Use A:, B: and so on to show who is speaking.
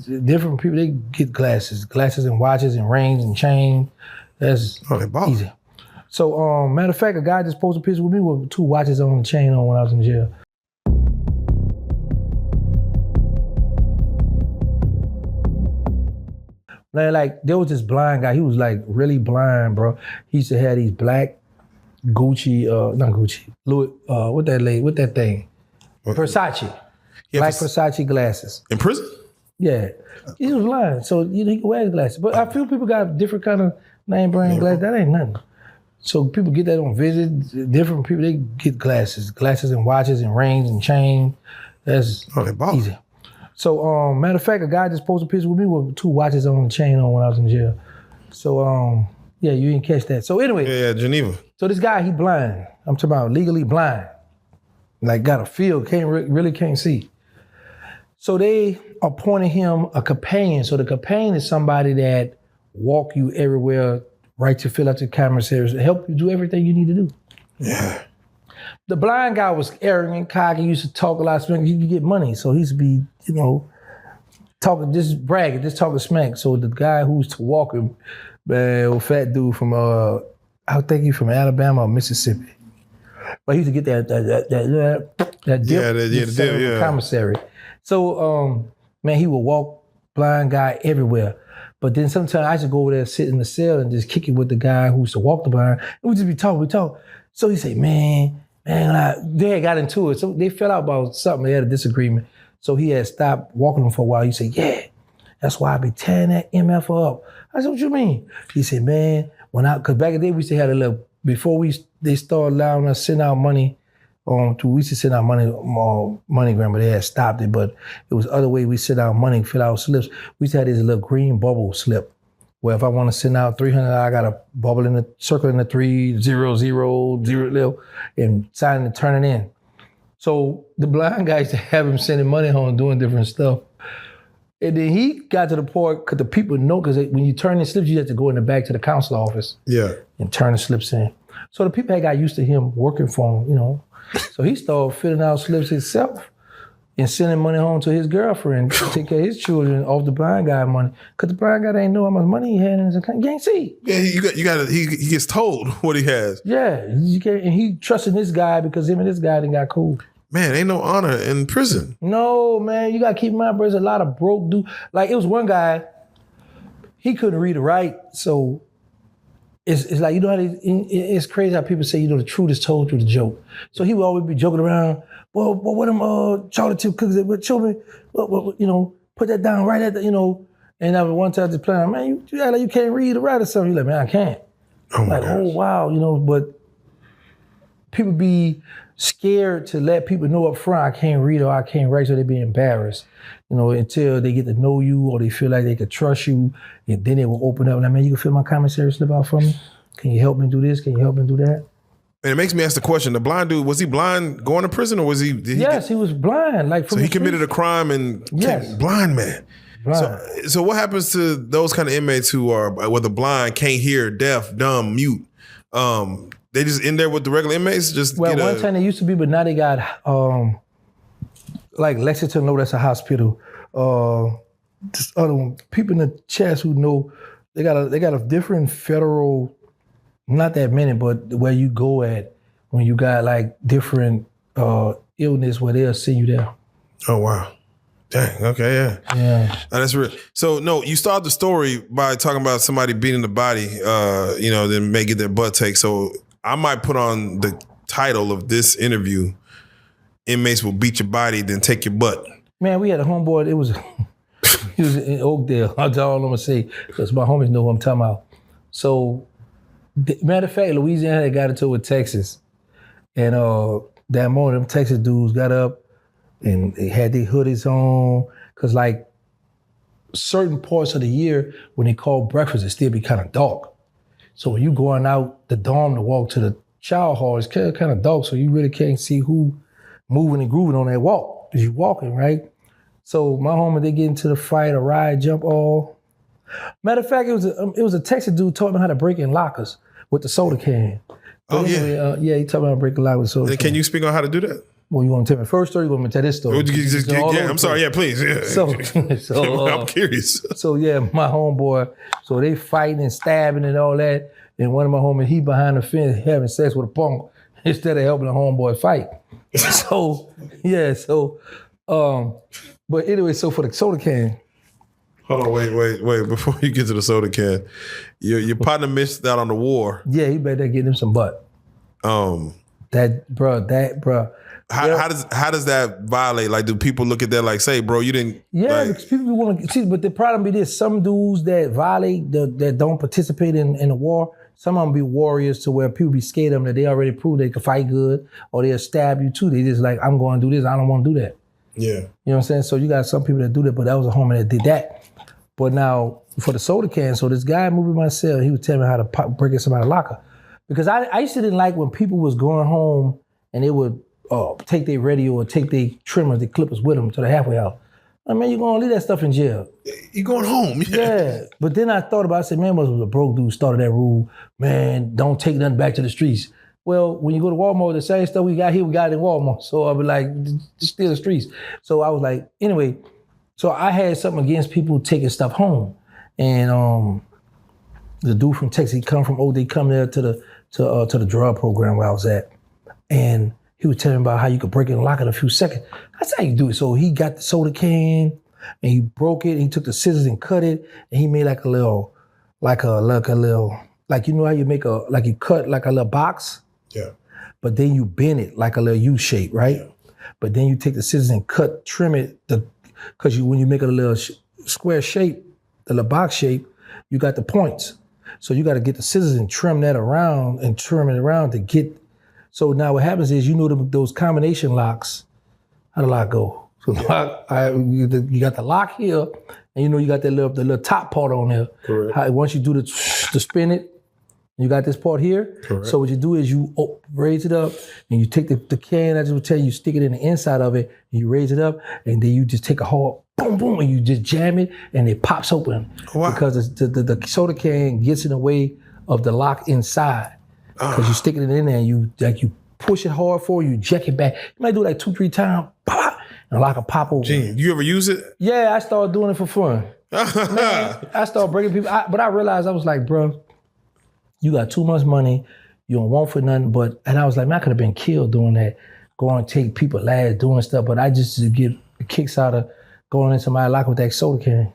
A: different people, they get glasses and watches and rings and chains. That's easy. So, matter of fact, a guy just posted a picture with me with 2 watches on and chain on when I was in jail. Like, there was this blind guy. He was like really blind, bro. He used to have these black Gucci, not Gucci, Louis, what that thing? Versace. Black Versace glasses.
B: In prison?
A: Yeah. He was blind, so he could wear his glasses. But I feel people got different kind of name brand glasses. That ain't nothing. So people get that on visit. Different people, they get glasses and watches and rings and chains. That's easy. So, matter of fact, a guy just posted a picture with me with 2 watches on and chain on when I was in jail. So, yeah, you didn't catch that. So anyway.
B: Yeah, Geneva.
A: So this guy, he blind. I'm talking about legally blind. Like got a field, really can't see. So they appointed him a companion. So the companion is somebody that walk you everywhere, right to fill out the commissaries, help you do everything you need to do.
B: Yeah.
A: The blind guy was arrogant, cocky, used to talk a lot of smack. He could get money, so he used to be, talking, just bragging, just talking smack. So the guy who was to walk him, man, fat dude from, I think he's from Alabama or Mississippi. But he used to get that dip, commissary. So, man, he would walk blind guy everywhere. But then sometimes I used to go over there, sit in the cell and just kick it with the guy who used to walk the blind. And we just be talking. So he said, man, they got into it. So they fell out about something. They had a disagreement. So he had stopped walking them for a while. He said, yeah, that's why I be tearing that MF up. I said, what you mean? He said, man, because back in the day, we used to have a little, before they started allowing us to send out money, we used to send out money, MoneyGram, but they had stopped it. But it was other way we send out money, fill out slips. We used to have this little green bubble slip where if I want to send out 300, I got a bubble in the circle in the 300 and sign it and turn it in. So the blind guy used to have him sending money home, doing different stuff. And then he got to the point, because the people know, because when you turn in slips, you have to go in the back to the council office and turn the slips in. So the people had got used to him working for him, So he started filling out slips himself and sending money home to his girlfriend to take care of his children off the blind guy money. Because the blind guy didn't know how much money he had in his account. You can't see.
B: Yeah, he gets told what he has.
A: Yeah, and he trusted this guy because him and this guy done got cool.
B: Man, ain't no honor in prison.
A: No, man, you got to keep in mind, bro, there's a lot of broke dude. Like, it was one guy, he couldn't read or write, so it's like, it's crazy how people say, the truth is told through the joke. So he would always be joking around, well, what them chocolate chip cookies with children, put that down right at the, and I was one time just playing, man, you act like you can't read or write or something. You're like, man, I can't.
B: Oh my gosh.
A: Oh, wow, but people be scared to let people know up front, I can't read or I can't write, so they be embarrassed, until they get to know you or they feel like they could trust you, and then they will open up, like, man, you can fill my commissary slip out for me? Can you help me do this? Can you help me do that?
B: And it makes me ask the question, the blind dude, was he blind going to prison or was he?
A: Yes, he was blind. So
B: he committed a crime and blind man. Blind. So what happens to those kind of inmates who are, whether blind, can't hear, deaf, dumb, mute? They just in there with the regular inmates?
A: One time they used to be, but now they got, like Lexington, that's a hospital. This other one, people in the chest who know, they got a different federal, not that many, but where you go at when you got like different illness where they'll send you there.
B: Oh, wow. Dang, okay, yeah.
A: Yeah.
B: That's real. So, no, you start the story by talking about somebody beating the body, then may get their butt taken. So I might put on the title of this interview, Inmates Will Beat Your Body, Then Take Your Butt.
A: Man, we had a homeboy, he was in Oakdale. That's all I'm going to say, because my homies know who I'm talking about. So, matter of fact, Louisiana got into it with Texas. And that morning, them Texas dudes got up and they had their hoodies on. Because like certain parts of the year, when they call breakfast, it still be kind of dark. So when you going out the dorm to walk to the shower hall, it's kind of dark, so you really can't see who moving and grooving on that walk, because you walking, right? So my homie, they get into the fight, a ride, jump all. Matter of fact, it was a Texas dude taught me how to break in lockers with the soda can. But he taught me how to break a locker with soda can.
B: Can you speak on how to do that?
A: Well, you want to tell me the first story? You want me to tell this story?
B: I'm sorry. Yeah, please. Yeah.
A: So
B: I'm curious.
A: So yeah, my homeboy. So they fighting and stabbing and all that, and one of my homies, he behind the fence having sex with a punk instead of helping the homeboy fight. So yeah, but anyway, so for the soda can.
B: Hold on, wait. Before you get to the soda can, your partner missed out on the war.
A: Yeah, he better get him some butt. That bro.
B: How does that violate? Like, do people look at that like, say, bro, you didn't?
A: Yeah, because people want to see, but the problem be this: some dudes that violate, that don't participate in the war, some of them be warriors to where people be scared of them that they already proved they can fight good, or they'll stab you too. They just like, I'm going to do this. I don't want to do that.
B: Yeah,
A: you know what I'm saying. So you got some people that do that, but that was a homie that did that. But now for the soda can, so this guy moving my cell, he was telling me how to break in somebody's locker. Because I used to didn't like when people was going home and they would take their radio or take their trimmers, their clippers with them to the halfway house. I mean, you're going to leave that stuff in jail.
B: You're going home.
A: Yeah. But then I thought about it, I said, man, was a broke dude started that rule. Man, don't take nothing back to the streets. Well, when you go to Walmart, the same stuff we got here, we got it in Walmart. So I'll be like, just steal the streets. So I was like, anyway, so I had something against people taking stuff home. And the dude from Texas, he come there to the drug program where I was at. And he was telling me about how you could break in and lock it in a few seconds. That's how you do it. So he got the soda can and he broke it and he took the scissors and cut it and he made like you know how you make you cut like a little box?
B: Yeah.
A: But then you bend it like a little U shape, right? Yeah. But then you take the scissors and trim it, because when you make it a little square shape, the little box shape, you got the points. So you got to get the scissors and trim that around and trim it around to get. So now what happens is, those combination locks, how the lock go? So you got the lock here, and you got the little top part on there.
B: Correct.
A: Once you do the spin it, you got this part here.
B: Correct.
A: So what you do is you raise it up and you take the can, I just would tell you, stick it in the inside of it, and you raise it up, and then you just take a hard boom, boom, and you just jam it, and it pops open. Wow. Because the soda can gets in the way of the lock inside. Because you stick it in there and you push it hard forward, you jack it back. You might do it like 2-3 times, pop, and the lock will pop open.
B: Gee, you ever use it?
A: Yeah, I started doing it for fun. Man, I started breaking people, but I realized, I was like, bro, you got too much money, you don't want for nothing, and I was like, man, I could have been killed doing that, going to take people lives, doing stuff, but I just get kicks out of going into my locker with that soda can.